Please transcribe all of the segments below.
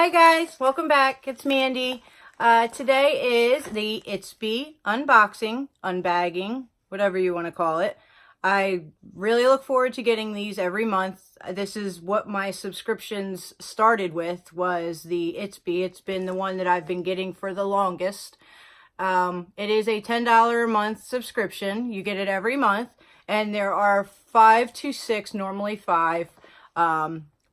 Hi guys, welcome back. It's Mandy. Today is the Ipsy unboxing, unbagging, whatever you want to call it. I really look forward to getting these every month. This is what my subscriptions started with, was the Ipsy. It's been the one that I've been getting for the longest. It is a $10 a month subscription. You get it every month, and there are 5 to 6, normally 5,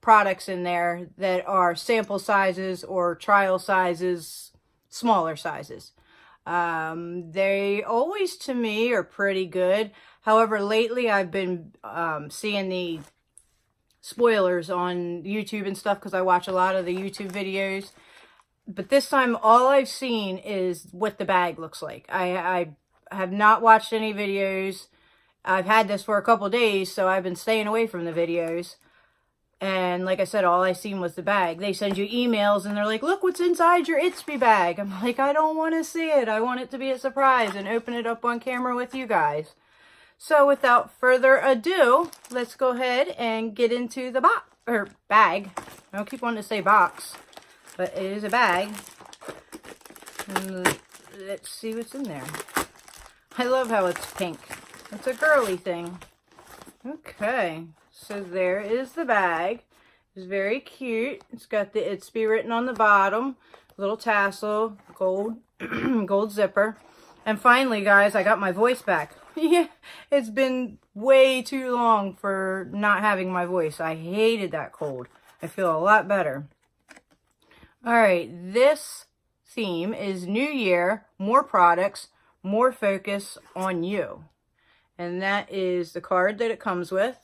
products in there that are sample sizes or trial sizes, smaller sizes. They always, to me, are pretty good. However, lately I've been seeing the spoilers on YouTube and stuff because I watch a lot of the YouTube videos. But this time, all I've seen is what the bag looks like. I have not watched any videos. I've had this for a couple days, so I've been staying away from the videos. And like I said, all I seen was the bag. They send you emails and they're like, look what's inside your Ipsy bag. I'm like, I don't want to see it. I want it to be a surprise and open it up on camera with you guys. So without further ado, let's go ahead and get into the bag. I don't keep wanting to say box, but it is a bag. And let's see what's in there. I love how it's pink. It's a girly thing. Okay. So there is the bag. It's very cute. It's got the Ipsy written on the bottom. Little tassel, gold, gold zipper. And finally, guys, I got my voice back. Yeah, it's been way too long for not having my voice. I hated that cold. I feel a lot better. All right, this theme is New Year, more products, more focus on you. And that is the card that it comes with.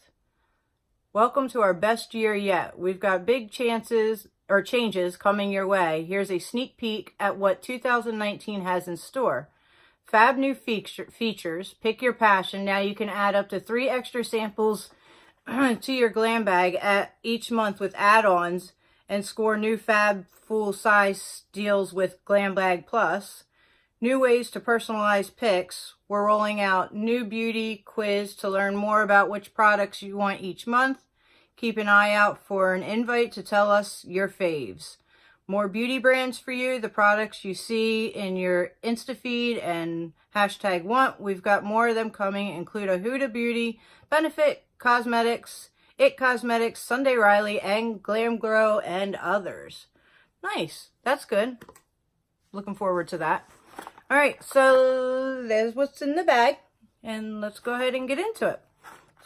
Welcome to our best year yet. We've got big changes coming your way. Here's a sneak peek at what 2019 has in store. Fab new features. Pick your passion. Now you can add up to 3 extra samples to your glam bag at each month with add-ons and score new fab full-size deals with Glam Bag Plus. New ways to personalize picks. We're rolling out new beauty quiz to learn more about which products you want each month. Keep an eye out for an invite to tell us your faves. More beauty brands for you. The products you see in your Insta feed and #want. We've got more of them coming. Include a Huda Beauty, Benefit Cosmetics, It Cosmetics, Sunday Riley, and Glam Grow, and others. Nice. That's good. Looking forward to that. All right, so there's what's in the bag, and let's go ahead and get into it.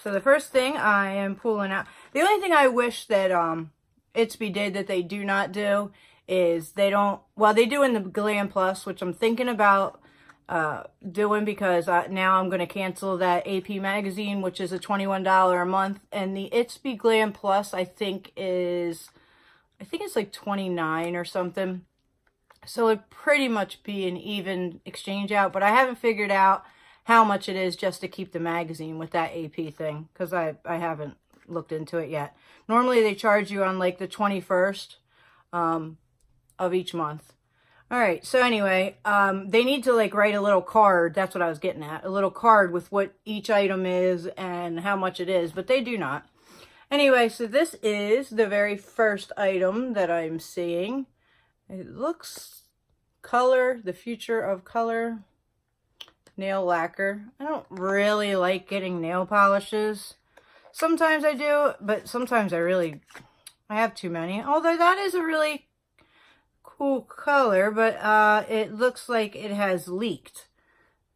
So the first thing I am pulling out, the only thing I wish that Ipsy did that they do not do is they don't, well, they do in the Glam Plus, which I'm thinking about doing because now I'm going to cancel that AP magazine, which is a $21 a month, and the Ipsy Glam Plus I think it's like $29 or something. So it'd pretty much be an even exchange out, but I haven't figured out how much it is just to keep the magazine with that AP thing, because I haven't looked into it yet. Normally they charge you on like the 21st of each month. All right, so anyway, they need to like write a little card. That's what I was getting at. A little card with what each item is and how much it is, but they do not. Anyway, so this is the very first item that I'm seeing. It looks color, the future of color, nail lacquer. I don't really like getting nail polishes. Sometimes I do, but sometimes I have too many. Although that is a really cool color, but it looks like it has leaked.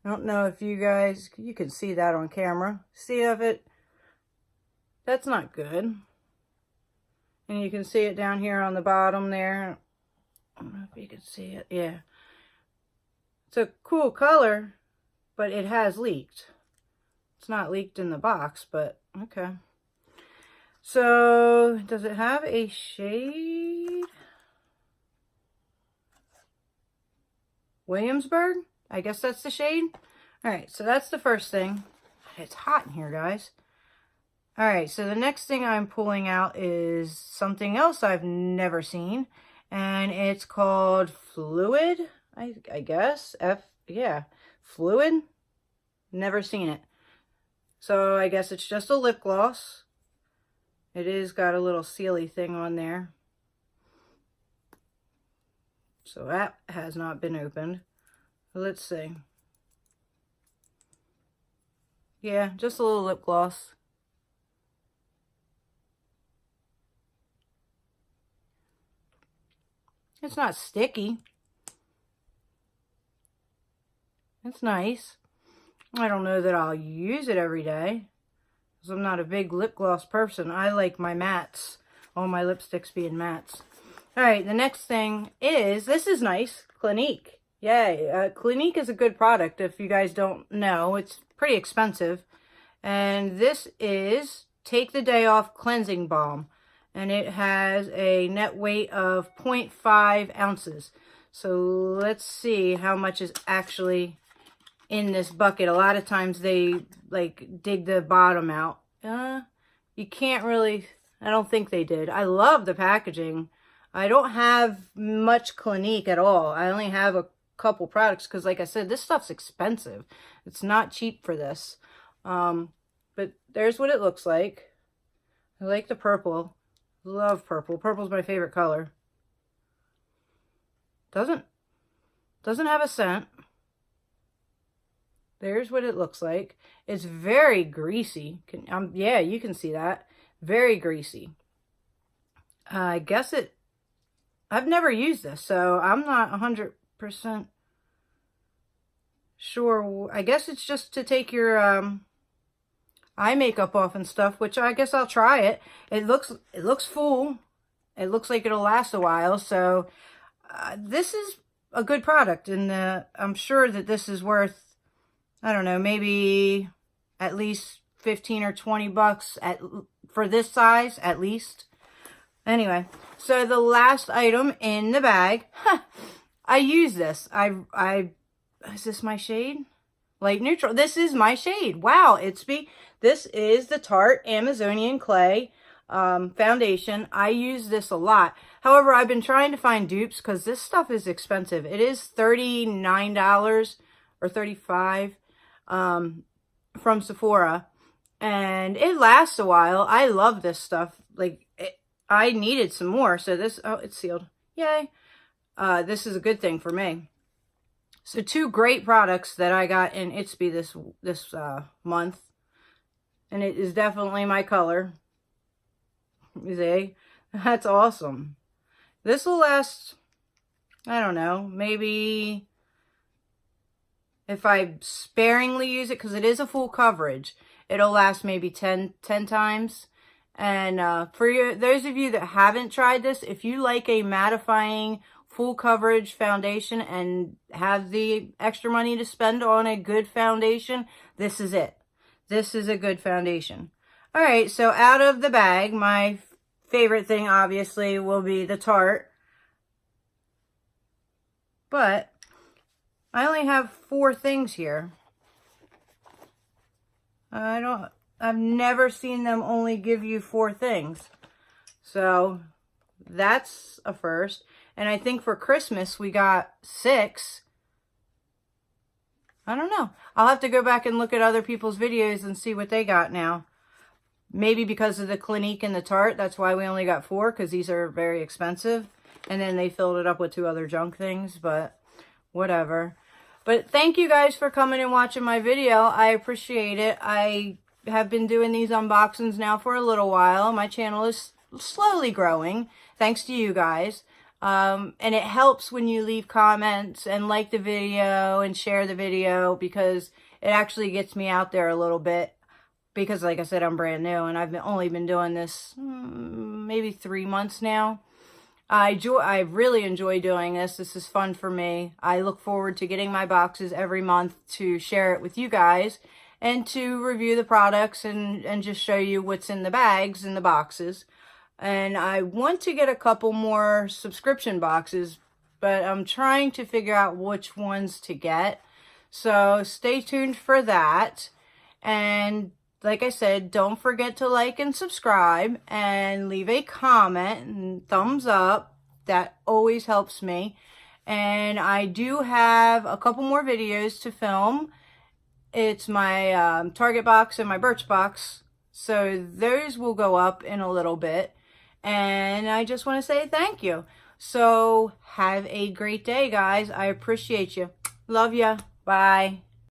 I don't know if you can see that on camera. See if it, that's not good. And you can see it down here on the bottom there. I don't know if you can see it. Yeah. It's a cool color, but it has leaked. It's not leaked in the box, but okay. So, does it have a shade? Williamsburg? I guess that's the shade. All right, so that's the first thing. It's hot in here, guys. All right, so the next thing I'm pulling out is something else I've never seen. And it's called Fluid, I guess. Yeah, Fluid. Never seen it. So I guess it's just a lip gloss. It is got a little sealy thing on there. So that has not been opened. Let's see. Yeah, just a little lip gloss. It's not sticky. It's nice. I don't know that I'll use it every day, because I'm not a big lip gloss person. I like my mattes, all my lipsticks being mattes. Alright, the next thing is, this is nice, Clinique. Yay, Clinique is a good product. If you guys don't know, it's pretty expensive. And this is Take the Day Off Cleansing Balm. And it has a net weight of 0.5 ounces. So let's see how much is actually in this bucket. A lot of times they like dig the bottom out. You can't really, I don't think they did. I love the packaging. I don't have much Clinique at all. I only have a couple products because, like I said, this stuff's expensive. It's not cheap for this. But there's what it looks like. I like the purple. Love purple. Purple's my favorite color. Doesn't have a scent. There's what it looks like. It's very greasy. Yeah, you can see that. Very greasy. I guess I've never used this, so I'm not 100% sure. I guess it's just to take your eye makeup off and stuff, which I guess I'll try it. It looks full. It looks like it'll last a while, so this is a good product, and I'm sure that this is worth, I don't know, maybe at least 15 or 20 bucks for this size, at least. Anyway, so the last item in the bag, I use this. Is this my shade? Light neutral. This is my shade. Wow, Ipsy. This is the Tarte Amazonian Clay foundation. I use this a lot. However, I've been trying to find dupes because this stuff is expensive. It is $39 or $35 from Sephora, and it lasts a while. I love this stuff. Like, I needed some more, so this, oh, it's sealed. Yay. This is a good thing for me. So 2 great products that I got in Ipsy this month. And it is definitely my color. You see? That's awesome. This will last, I don't know, maybe if I sparingly use it, because it is a full coverage, it'll last maybe 10 times. And for those of you that haven't tried this, if you like a mattifying full coverage foundation and have the extra money to spend on a good foundation, this is it. This is a good foundation. All right, so out of the bag, my favorite thing obviously will be the Tarte. But I only have 4 things here. I've never seen them only give you 4 things. So that's a first. And I think for Christmas we got 6. I don't know. I'll have to go back and look at other people's videos and see what they got now. Maybe because of the Clinique and the Tarte, that's why we only got 4, because these are very expensive. And then they filled it up with 2 other junk things, but whatever. But thank you guys for coming and watching my video. I appreciate it. I have been doing these unboxings now for a little while. My channel is slowly growing, thanks to you guys. And it helps when you leave comments and like the video and share the video, because it actually gets me out there a little bit. Because like I said, I'm brand new and I've only been doing this maybe 3 months now. I really enjoy doing this. This is fun for me. I look forward to getting my boxes every month to share it with you guys and to review the products and just show you what's in the bags and the boxes. And I want to get a couple more subscription boxes, but I'm trying to figure out which ones to get. So stay tuned for that. And like I said, don't forget to like and subscribe and leave a comment and thumbs up. That always helps me. And I do have a couple more videos to film. It's my Target box and my Birchbox. So those will go up in a little bit. And I just want to say thank you. So have a great day, guys. I appreciate you. Love ya. Bye.